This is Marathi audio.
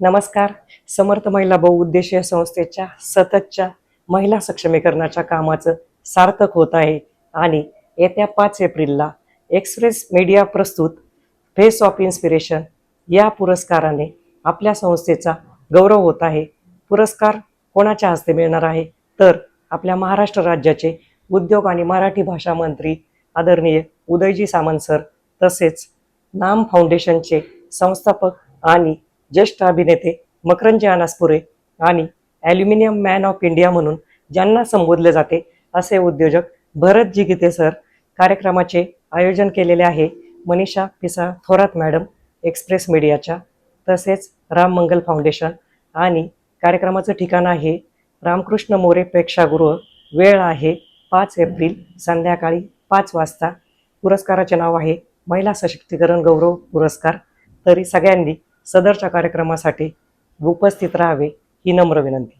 नमस्कार. समर्थ महिला बहुउद्देशीय संस्थेच्या सततच्या महिला सक्षमीकरणाच्या कामाचं सार्थक होत आहे आणि येत्या 5 एप्रिलला एक्सप्रेस मीडिया प्रस्तुत फेस ऑफ इन्स्पिरेशन या पुरस्काराने आपल्या संस्थेचा गौरव होत आहे. पुरस्कार कोणाच्या हस्ते मिळणार आहे तर आपल्या महाराष्ट्र राज्याचे उद्योग आणि मराठी भाषा मंत्री आदरणीय उदयजी सामंत सर, तसेच नाम फाउंडेशनचे संस्थापक आणि ज्येष्ठ अभिनेते मकरंद अनासपुरे आणि ॲल्युमिनियम मॅन ऑफ इंडिया म्हणून ज्यांना संबोधले जाते असे उद्योजक भरत जिगिते सर कार्यक्रमाचे आयोजन केलेले आहे. मनीषा पिसा थोरात मॅडम एक्सप्रेस मीडियाच्या, तसेच राम मंगल फाउंडेशन. आणि कार्यक्रमाचं ठिकाण आहे रामकृष्ण मोरे प्रेक्षागृह. वेळ आहे 5 एप्रिल संध्याकाळी 5 वाजता. पुरस्काराचे नाव आहे महिला सशक्तीकरण गौरव पुरस्कार. तरी सगळ्यांनी सदरच्या कार्यक्रमासाठी उपस्थित राहावे ही नम्र विनंती.